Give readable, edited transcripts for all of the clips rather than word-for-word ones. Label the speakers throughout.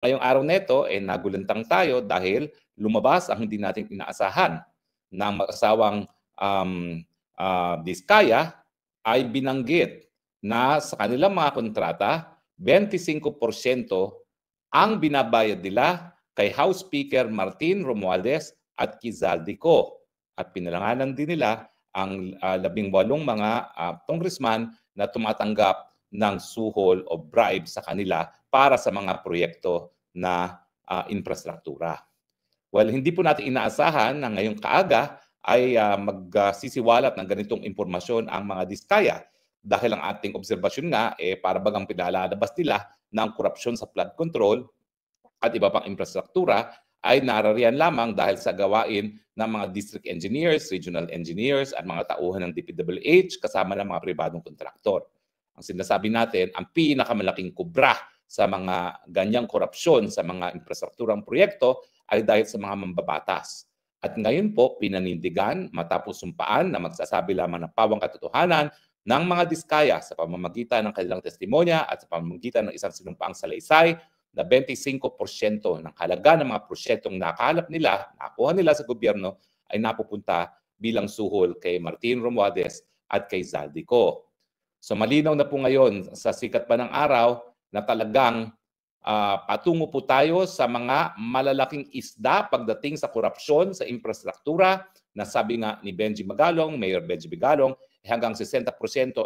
Speaker 1: Ngayong araw neto, nagulantang tayo dahil lumabas ang hindi natin inaasahan ng mag-asawang Diskaya ay binanggit na sa kanilang mga kontrata, 25% ang binabayad nila kay House Speaker Martin Romualdez at Quizaldico. At pinalanganan din nila ang 18 mga congressman na tumatanggap ng suhol o bribe sa kanila para sa mga proyekto na infrastruktura. Well, hindi po natin inaasahan na ngayong kaaga ay magsisiwalat ng ganitong impormasyon ang mga Diskaya dahil ang ating obserbasyon nga para bagang pinalalabas nila ng korupsyon sa flood control at iba pang infrastruktura ay narariyan lamang dahil sa gawain ng mga district engineers, regional engineers at mga tauhan ng DPWH kasama ng mga pribadong kontraktor. Ang sinasabi natin, ang pinakamalaking kubra sa mga ganyang korupsyon sa mga infrastrukturang proyekto ay dahil sa mga mambabatas. At ngayon po, pinanindigan matapos sumpaan na magsasabi lamang ng pawang katotohanan ng mga Diskaya sa pamamagitan ng kanilang testimonya at sa pamamagitan ng isang sinumpaang salaysay na 25% ng halaga ng mga proyektong nakalap nila, nakuha nila sa gobyerno, ay napupunta bilang suhol kay Martin Romualdez at kay Zaldico. So malinaw na po ngayon sa sikat pa ng araw na talagang patungo po tayo sa mga malalaking isda pagdating sa korupsyon sa infrastruktura na sabi nga ni Benji Magalong, Mayor Benji Magalong, hanggang 60%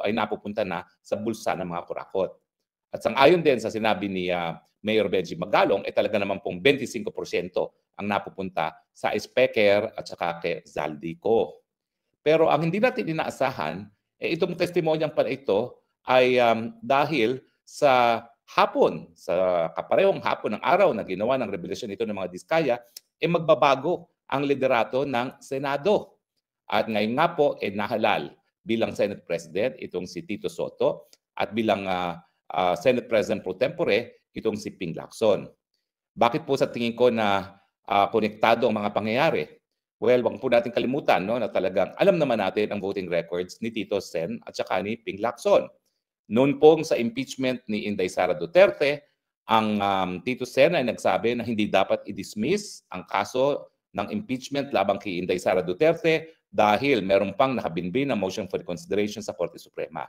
Speaker 1: ay napupunta na sa bulsa ng mga kurakot. At sang-ayon din sa sinabi ni Mayor Benji Magalong, talaga naman pong 25% ang napupunta sa Speaker at saka kay Zaldico. Pero ang hindi natin inaasahan, itong testimonyang pa ito ay dahil sa hapon, sa kaparehong hapon ng araw na ginawa ng revelasyon ito ng mga Diskaya, magbabago ang liderato ng Senado. At ngayon nga po, nahalal bilang Senate President itong si Tito Soto at bilang Senate President pro tempore itong si Ping Lacson. Bakit po sa tingin ko na konektado ang mga pangyayari? Well, wag po natin kalimutan na talagang alam naman natin ang voting records ni Tito Sen at saka ni Ping Lacson. Noon pong sa impeachment ni Inday Sara Duterte, ang Tito Sen ay nagsabi na hindi dapat i-dismiss ang kaso ng impeachment labang kay Inday Sara Duterte dahil meron pang nakabinbin na motion for reconsideration sa Korte Suprema.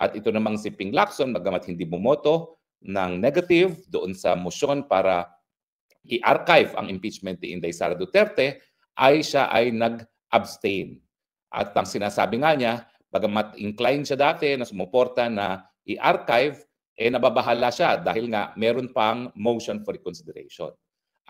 Speaker 1: At ito namang si Ping Lacson, bagamat hindi bumoto ng negative doon sa motion para i-archive ang impeachment ni Inday Sara Duterte, siya ay nag-abstain. At ang sinasabi nga niya, bagamat inclined siya dati na sumuporta na i-archive, nababahala siya dahil nga meron pang motion for reconsideration.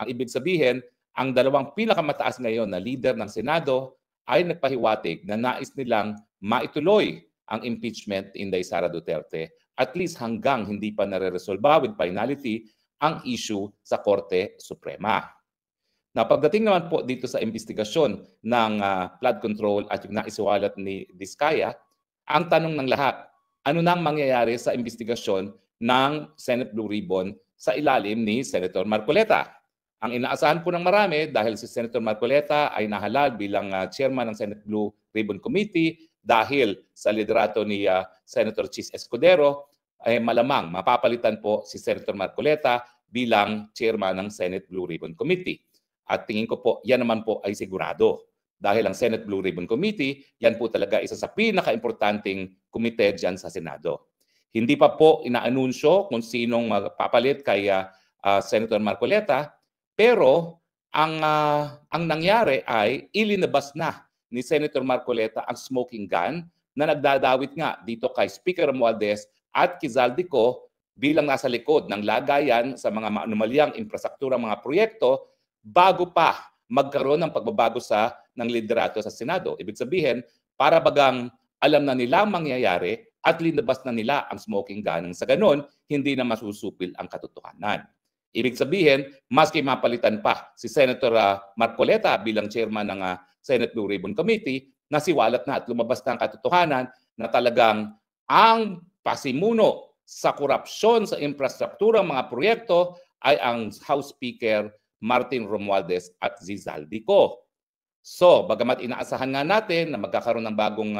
Speaker 1: Ang ibig sabihin, ang dalawang pinakamataas ngayon na leader ng Senado ay nagpahiwatig na nais nilang maituloy ang impeachment ni Inday Sara Duterte at least hanggang hindi pa nare-resolba with finality ang issue sa Korte Suprema. Na pagdating naman po dito sa investigasyon ng flood control at yung naisiwalat ni Diskaya, ang tanong ng lahat, ano nang mangyayari sa investigasyon ng Senate Blue Ribbon sa ilalim ni Senator Marcoleta? Ang inaasahan po ng marami dahil si Senator Marcoleta ay nahalal bilang chairman ng Senate Blue Ribbon Committee dahil sa liderato ni Senator Chis Escudero, ay malamang mapapalitan po si Senator Marcoleta bilang chairman ng Senate Blue Ribbon Committee. At tingin ko po, yan naman po ay sigurado. Dahil ang Senate Blue Ribbon Committee, yan po talaga isa sa pinaka-importanting komite dyan sa Senado. Hindi pa po inaanunsyo kung sinong magpapalit kay Senator Marcoleta, pero ang nangyari ay ilinabas na ni Senator Marcoleta ang smoking gun na nagdadawit nga dito kay Speaker Romualdez at Quizaldico bilang nasa likod ng lagayan sa mga maanumalyang infrastruktura mga proyekto bago pa magkaroon ng pagbabago ng liderato sa Senado. Ibig sabihin, para bagang alam na nila ang mangyayari at linabas na nila ang smoking gun. Sa ganun, hindi na masusupil ang katotohanan. Ibig sabihin, maski mapalitan pa si Senator Marcoleta bilang chairman ng Senate Blue Ribbon Committee, nasiwalat na at lumabas na ang katotohanan na talagang ang pasimuno sa korupsyon sa infrastruktura mga proyekto ay ang House Speaker Martin Romualdez at Zaldico. So, bagamat inaasahan nga natin na magkakaroon ng bagong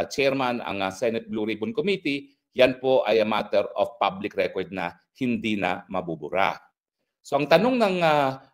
Speaker 1: chairman ang Senate Blue Ribbon Committee, yan po ay a matter of public record na hindi na mabubura. So ang tanong ng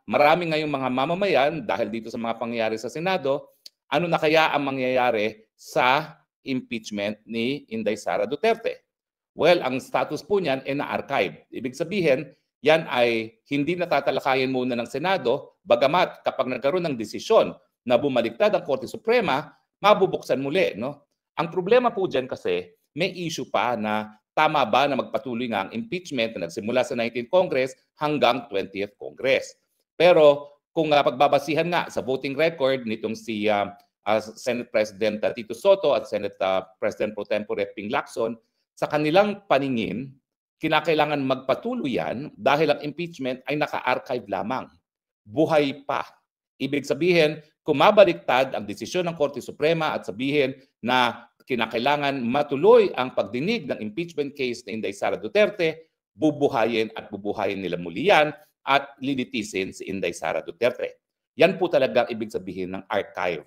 Speaker 1: marami ngayong mga mamamayan dahil dito sa mga pangyayari sa Senado, ano na kaya ang mangyayari sa impeachment ni Inday Sara Duterte? Well, ang status po niyan ay na-archive. Ibig sabihin, yan ay hindi natatalakayin muna ng Senado, bagamat kapag nagkaroon ng desisyon na bumaliktad ang Korte Suprema, mabubuksan muli. No? Ang problema po dyan kasi, may issue pa na tama ba na magpatuloy nga ang impeachment na nagsimula sa 19th Congress hanggang 20th Congress. Pero kung pagbabasihan nga sa voting record nitong si Senate President Tito Soto at Senate President Pro Tempore Ping Lacson, sa kanilang paningin, kinakailangan magpatuloy yan dahil ang impeachment ay naka-archive lamang. Buhay pa. Ibig sabihin, kung mabaliktad ang desisyon ng Korte Suprema at sabihin na kinakailangan matuloy ang pagdinig ng impeachment case ni Inday Sara Duterte, bubuhayin nila muli yan at lilitisin si Inday Sara Duterte. Yan po talaga ibig sabihin ng archive.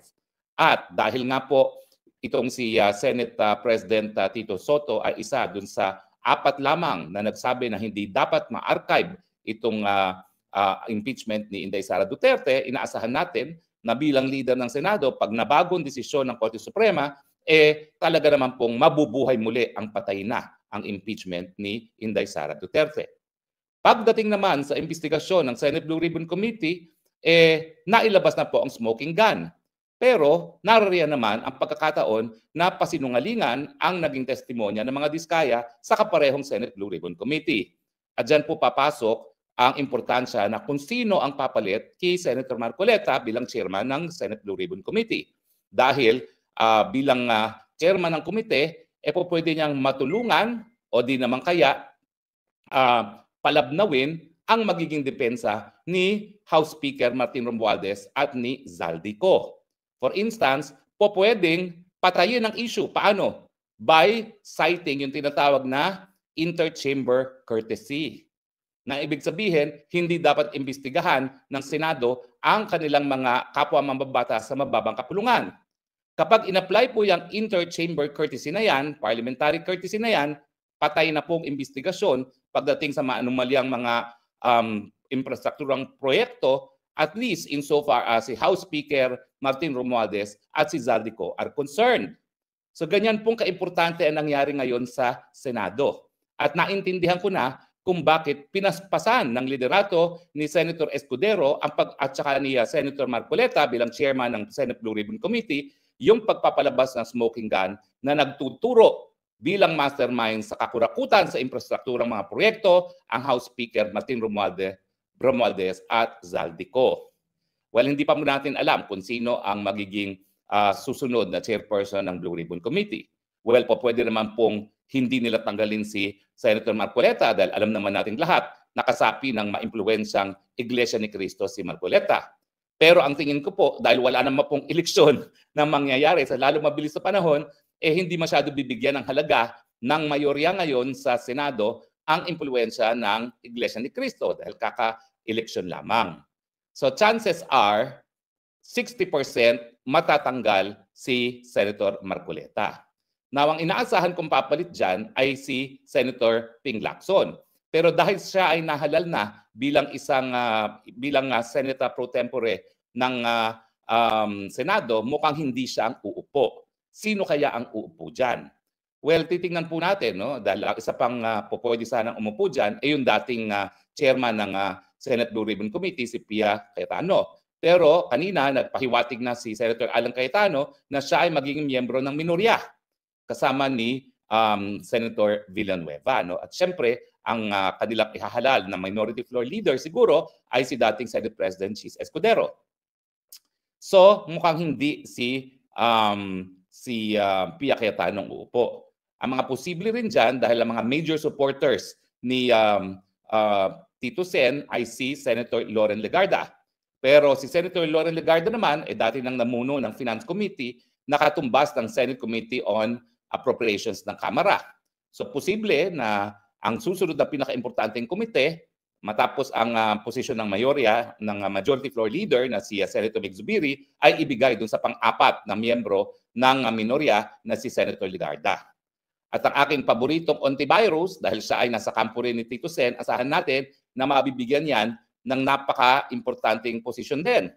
Speaker 1: At dahil nga po itong si Senate President Tito Soto ay isa dun sa 4 lamang na nagsabi na hindi dapat ma-archive itong impeachment ni Inday Sara Duterte, inaasahan natin na bilang leader ng Senado, pag nabagong desisyon ng Korte Suprema, talaga naman pong mabubuhay muli ang patay na ang impeachment ni Inday Sara Duterte. Pagdating naman sa investigasyon ng Senate Blue Ribbon Committee, nailabas na po ang smoking gun. Pero narariyan naman ang pagkakataon na pasinungalingan ang naging testimonya ng mga diskaya sa kaparehong Senate Blue Ribbon Committee. At dyan po papasok ang importansya na kung sino ang papalit kay Senator Marcoleta bilang chairman ng Senate Blue Ribbon Committee. Dahil bilang chairman ng komite, po pwede niyang matulungan o di naman kaya palabnawin ang magiging depensa ni House Speaker Martin Romualdez at ni Zaldico. For instance, po pwedeng patayin ang issue. Paano? By citing yung tinatawag na interchamber courtesy. Na ibig sabihin, hindi dapat imbestigahan ng Senado ang kanilang mga kapwa mambabatas sa mababang kapulungan. Kapag in-apply po yung interchamber courtesy na yan, parliamentary courtesy na yan, patay na pong investigasyon pagdating sa maanumalyang mga infrastrukturang proyekto, at least insofar as si House Speaker Martin Romualdez at si Zaldico are concerned. So ganyan pong kaimportante ang nangyari ngayon sa Senado. At naintindihan ko na kung bakit pinaspasan ng liderato ni Senator Escudero at saka ni Senator Marcoleta bilang chairman ng Senate Blue Ribbon Committee yung pagpapalabas ng smoking gun na nagtuturo bilang mastermind sa kakurakutan sa infrastrukturang mga proyekto ang House Speaker Martin Romualdez at Zaldico. Well, hindi pa mo natin alam kung sino ang magiging susunod na chairperson ng Blue Ribbon Committee. Well, pwede naman pong hindi nila tanggalin si Senator Marcoleta dahil alam naman natin lahat nakasapi ng maimpluwensyang Iglesia ni Cristo si Marcoleta. Pero ang tingin ko po, dahil wala naman pong eleksyon na mangyayari sa lalong mabilis na panahon, hindi masyado bibigyan ng halaga ng mayorya ngayon sa Senado ang impluwensya ng Iglesia ni Cristo dahil kaka-eleksyon lamang. So chances are, 60% matatanggal si Senator Marcoleta. Now, ang inaasahan kong papalit dyan ay si Senator Ping Lacson. Pero dahil siya ay nahalal na bilang Senator Pro Tempore ng Senado, mukhang hindi siya ang uupo. Sino kaya ang uupo dyan? Well, titingnan po natin, no? Dahil isa pang pwede sanang umupo dyan ay yung dating chairman ng Senate Blue Ribbon Committee, si Pia Cayetano. Pero kanina, nagpahiwatig na si Senator Alan Cayetano na siya ay magiging miyembro ng minorya kasama ni Senator Villanueva. No? At syempre, ang kanilang ihahalal na minority floor leader siguro ay si dating Senate President Chis Escudero. So, mukhang hindi si Pia Cayetano ang uupo. Ang mga posible rin dyan dahil ang mga major supporters ni Tito Sen ay si Senator Loren Legarda. Pero si Senator Loren Legarda naman ay dati nang namuno ng Finance Committee, nakatumbas ng Senate Committee on Appropriations ng Kamara. So posible na ang susunod na pinaka-importanteng komite, matapos ang posisyon ng mayorya ng majority floor leader na si Senator Mig Zubiri, ay ibigay dun sa pang-4 na miyembro ng minorya na si Senator Legarda. At ang aking paboritong antivirus, dahil siya ay nasa kampo rin ni Tito Sen, asahan natin na mabibigyan yan ng napaka-importanteng posisyon din.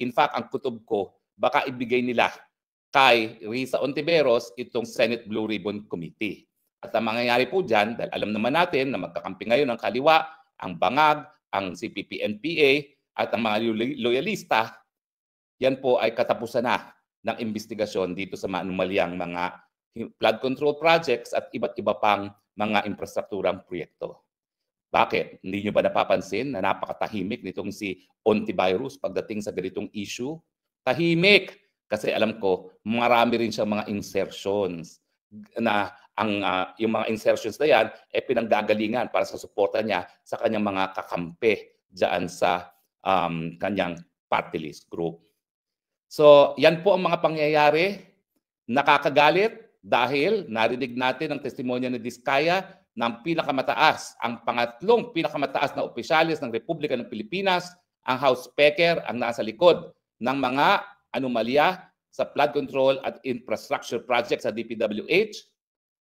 Speaker 1: In fact, ang kutob ko, baka ibigay nila kay Risa Ontiveros itong Senate Blue Ribbon Committee. At ang mangyayari po dyan, dahil alam naman natin na magkakampi ngayon ang kaliwa, ang bangag, ang CPP-NPA at ang mga loyalista, yan po ay katapusan na ng investigasyon dito sa maanumalyang mga flood control projects at iba't iba pang mga infrastrukturang proyekto. Bakit? Hindi nyo ba napapansin na napakatahimik nitong si Ontiveros pagdating sa ganitong issue? Tahimik! Kasi alam ko, marami rin siyang mga insertions na yung mga insertions na yan pinanggagalingan para sa suporta niya sa kanyang mga kakampi dyan sa kanyang party list group. So, yan po ang mga pangyayari. Nakakagalit dahil narinig natin ang testimonya ni Diskaya ng pinakamataas, ang pangatlong pinakamataas na opisyalis ng Republika ng Pilipinas, ang House Speaker, ang nasa likod ng mga anomalya sa flood control at infrastructure projects sa DPWH.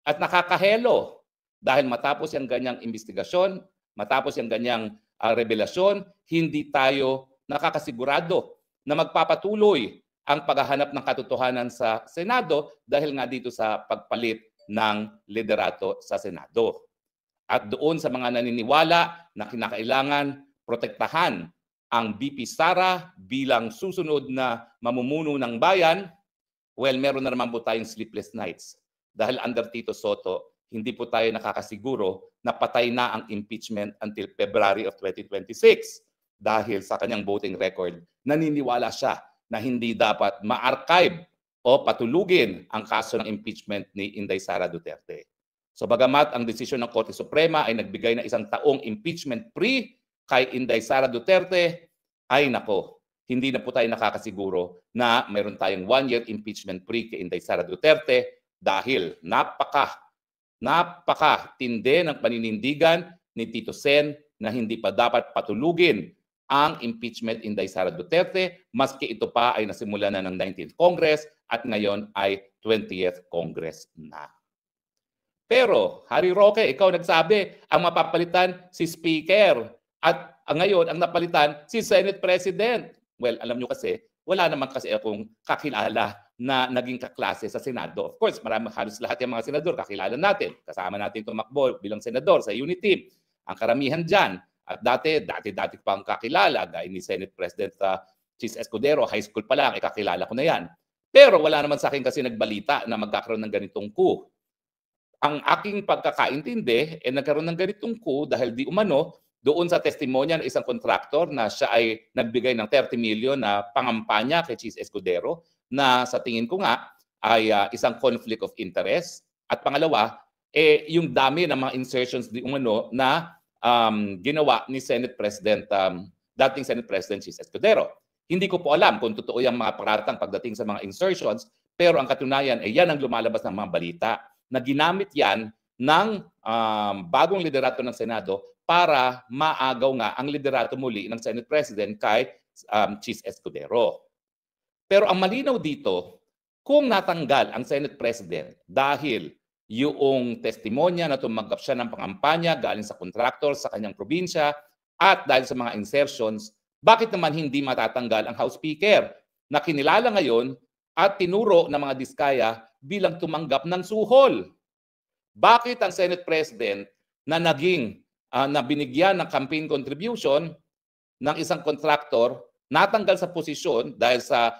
Speaker 1: At nakakahelo dahil matapos yung ganyang investigasyon, matapos yung ganyang revelasyon, hindi tayo nakakasigurado na magpapatuloy ang paghahanap ng katotohanan sa Senado dahil nga dito sa pagpalit ng liderato sa Senado. At doon sa mga naniniwala na kinakailangan protektahan ang VP Sara bilang susunod na mamumuno ng bayan, well, meron na naman po tayong sleepless nights. Dahil under Tito Soto, hindi po tayo nakakasiguro na patay na ang impeachment until February of 2026. Dahil sa kanyang voting record, naniniwala siya na hindi dapat ma-archive o patulugin ang kaso ng impeachment ni Inday Sara Duterte. So bagamat ang desisyon ng Korte Suprema ay nagbigay ng 1 taong impeachment free kay Inday Sara Duterte, ay nako, hindi na po tayo nakakasiguro na mayroon tayong 1-year impeachment free kay Inday Sara Duterte dahil napakatindi ng paninindigan ni Tito Sen na hindi pa dapat patulugin ang impeachment Inday Sara Duterte, maski ito pa ay nasimula na ng 19th Congress at ngayon ay 20th Congress na. Pero, Harry Roque, ikaw nagsabi, ang mapapalitan si Speaker at ngayon ang napalitan si Senate President. Well, alam nyo kasi, wala naman kasi akong kakilala na naging kaklase sa Senado. Of course, halos lahat yung mga senador kakilala natin. Kasama natin tumakbo bilang senador sa unit team. Ang karamihan dyan. At dati pa ang kakilala, gaya ni Senate President Chis Escudero, high school pa lang, kakilala ko na yan. Pero wala naman sa akin kasi nagbalita na magkakaroon ng ganitong coup. Ang aking pagkakaintindi, nagkaroon ng ganitong coup dahil di umano, doon sa testimonya ng isang kontraktor na siya ay nagbigay ng 30 million na pangampanya kay Chis Escudero na sa tingin ko nga ay isang conflict of interest. At pangalawa, yung dami ng mga insertions di umano na ginawa ni Senate President, dating Senate President Chis Escudero. Hindi ko po alam kung totoo yung mga paratang pagdating sa mga insertions, pero ang katunayan ay yan ang lumalabas ng mga balita na ginamit yan ng bagong liderato ng Senado para maagaw nga ang liderato muli ng Senate President kay Chis Escudero. Pero ang malinaw dito, kung natanggal ang Senate President dahil yung testimonya na tumanggap siya ng pangampanya galing sa kontraktor sa kanyang probinsya at dahil sa mga insertions, bakit naman hindi matatanggal ang House Speaker na kinilala ngayon at tinuro ng mga Diskaya bilang tumanggap ng suhol? Bakit ang Senate President na na binigyan ng campaign contribution ng isang kontraktor natanggal sa posisyon dahil sa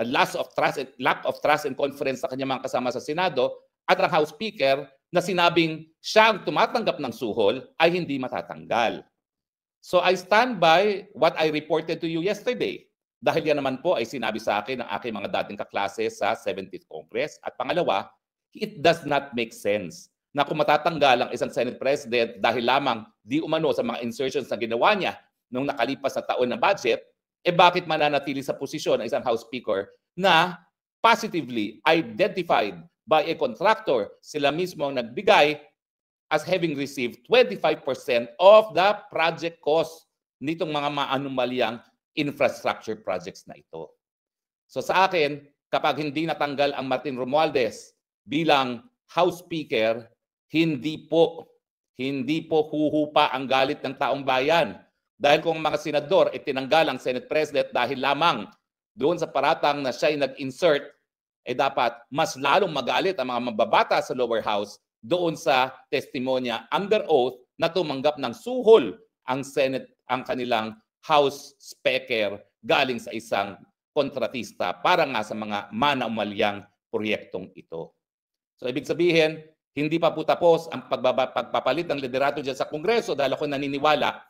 Speaker 1: lack of trust and confidence sa kanyang mga kasama sa Senado, at ang House Speaker na sinabing siya ang tumatanggap ng suhol ay hindi matatanggal? So I stand by what I reported to you yesterday. Dahil yan naman po ay sinabi sa akin ng aking mga dating kaklase sa 70th Congress. At pangalawa, it does not make sense na kung matatanggal ang isang Senate President dahil lamang di umano sa mga insertions na ginawa niya nung nakalipas na taon na budget, bakit mananatili sa posisyon ng isang House Speaker na positively identified by a contractor, sila mismo ang nagbigay as having received 25% of the project cost nitong mga maanumalyang infrastructure projects na ito. So sa akin, kapag hindi natanggal ang Martin Romualdez bilang House Speaker, hindi po huhupa ang galit ng taong bayan. Dahil kung mga senador tinanggal ang Senate President dahil lamang doon sa paratang na siya'y nag-insert, dapat mas lalong magalit ang mga mambabata sa lower house doon sa testimonya under oath na tumanggap ng suhol ang Senate, ang kanilang House Speaker galing sa isang kontratista para nga sa mga manaumalyang proyektong ito. So ibig sabihin, hindi pa po tapos ang pagpapalit ng liderato dyan sa Kongreso dahil ako naniniwala,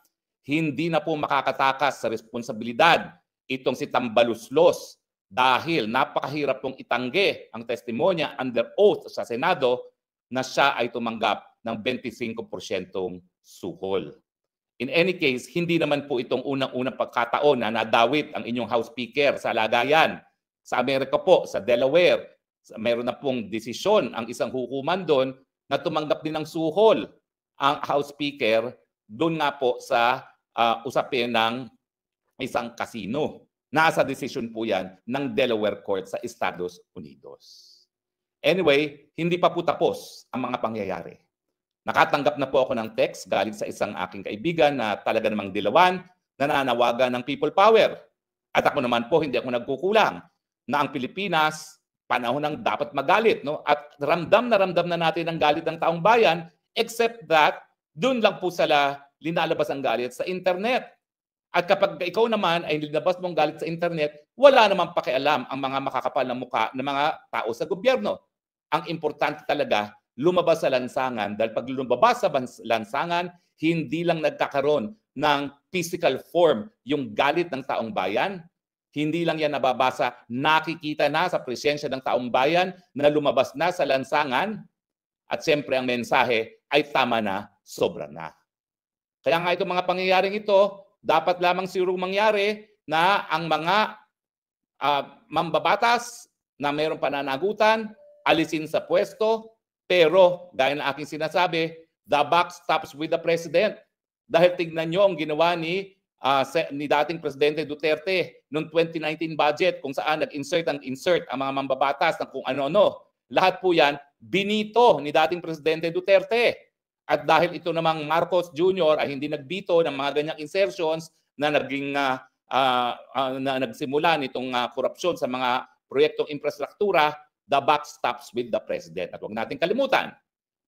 Speaker 1: hindi na po makakatakas sa responsibilidad itong si Tambaluslos dahil napakahirap pong itanggi ang testimonya under oath sa Senado na siya ay tumanggap ng 25% suhol. In any case, hindi naman po itong unang-unang pagkataon na nadawit ang inyong House Speaker sa lagayan. Sa Amerika po, sa Delaware, mayroon na pong desisyon ang isang hukuman doon na tumanggap din ng suhol ang House Speaker doon nga po sa usapin ng isang casino. Nasa desisyon po yan ng Delaware Court sa Estados Unidos. Anyway, hindi pa po tapos ang mga pangyayari. Nakatanggap na po ako ng text galing sa isang aking kaibigan na talaga namang dilawan, nananawagan ng people power. At ako naman po, hindi ako nagkukulang na ang Pilipinas, panahon ng dapat magalit. No? At ramdam na natin ang galit ng taong bayan, except that doon lang po sila linalabas ang galit sa internet. At kapag ikaw naman ay linabas mong galit sa internet, wala namang pakialam ang mga makakapal na mukha ng mga tao sa gobyerno. Ang importante talaga, lumabas sa lansangan. Dahil pag lumabas sa lansangan, hindi lang nagkakaroon ng physical form yung galit ng taong bayan. Hindi lang yan nababasa, nakikita na sa presensya ng taong bayan na lumabas na sa lansangan. At siyempre ang mensahe ay tama na, sobra na. Kaya nga itong mga pangyayaring ito, dapat lamang siguro mangyari na ang mga mambabatas na mayroong pananagutan, alisin sa pwesto, pero gaya ng aking sinasabi, the buck stops with the president. Dahil tignan nyo ang ginawa ni dating Presidente Duterte noong 2019 budget kung saan nag-insert ang mga mambabatas ng kung ano-ano. Lahat po yan, binito ni dating Presidente Duterte. At dahil ito namang Marcos Jr. ay hindi nagbito ng mga ganyang insertions na naging na nagsimula nitong korupsyon sa mga proyektong infrastruktura, the buck stops with the president. At huwag natin kalimutan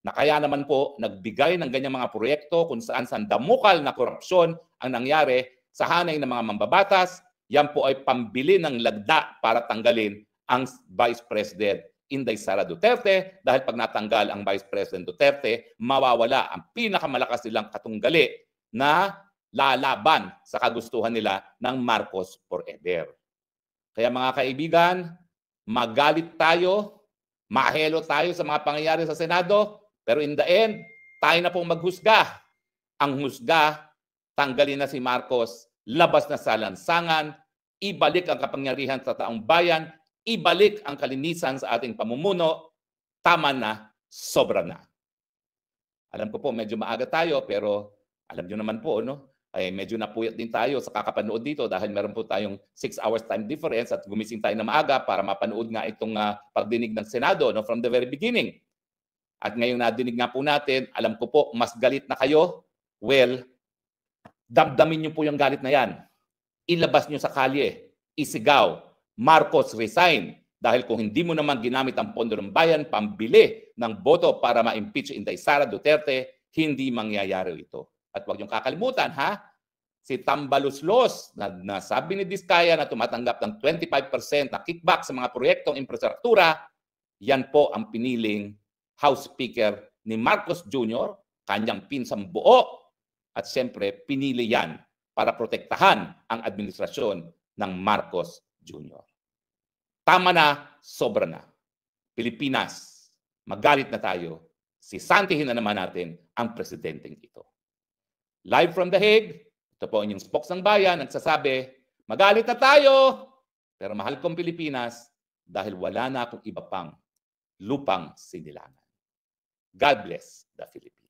Speaker 1: na kaya naman po nagbigay ng ganyang mga proyekto kung saan damukal na korupsyon ang nangyari sa hanay ng mga mambabatas, yan po ay pambili ng lagda para tanggalin ang Vice President Inday Sara Duterte dahil pag natanggal ang Vice President Duterte, mawawala ang pinakamalakas nilang katunggali na lalaban sa kagustuhan nila ng Marcos forever. Kaya mga kaibigan, magalit tayo, mahelo tayo sa mga pangyayari sa Senado, pero in the end, tayo na pong maghusga. Ang husga, tanggalin na si Marcos, labas na sa lansangan, ibalik ang kapangyarihan sa taong bayan, ibalik ang kalinisan sa ating pamumuno, tama na, sobra na. Alam ko po, medyo maaga tayo, pero alam nyo naman po, no? Ay medyo napuyat din tayo sa kakapanood dito dahil meron po tayong 6 hours time difference at gumising tayo na maaga para mapanood nga itong pagdinig ng Senado, no, from the very beginning. At ngayong nadinig nga po natin, alam ko po, mas galit na kayo. Well, damdamin nyo po yung galit na yan. Ilabas nyo sa kalye, isigaw, Marcos resign. Dahil kung hindi mo naman ginamit ang pondo ng bayan, pambili ng boto para ma-impeach Inday Sara Duterte, hindi mangyayari ito. At huwag niyong kakalimutan, ha? Si Tambaluslos, na nasabi ni Diskaya na tumatanggap ng 25% na kickback sa mga proyektong infrastruktura, yan po ang piniling House Speaker ni Marcos Jr., kanyang pinsang buo, at siyempre pinili yan para protektahan ang administrasyon ng Marcos Jr. Tama na, sobra na. Pilipinas, magalit na tayo. Sisantihin na naman natin ang presidenteng ito. Live from The Hague, ito po inyong spokes ng bayan, nagsasabi, magalit na tayo, pero mahal kong Pilipinas dahil wala na akong iba pang lupang sinilangan. God bless the Philippines.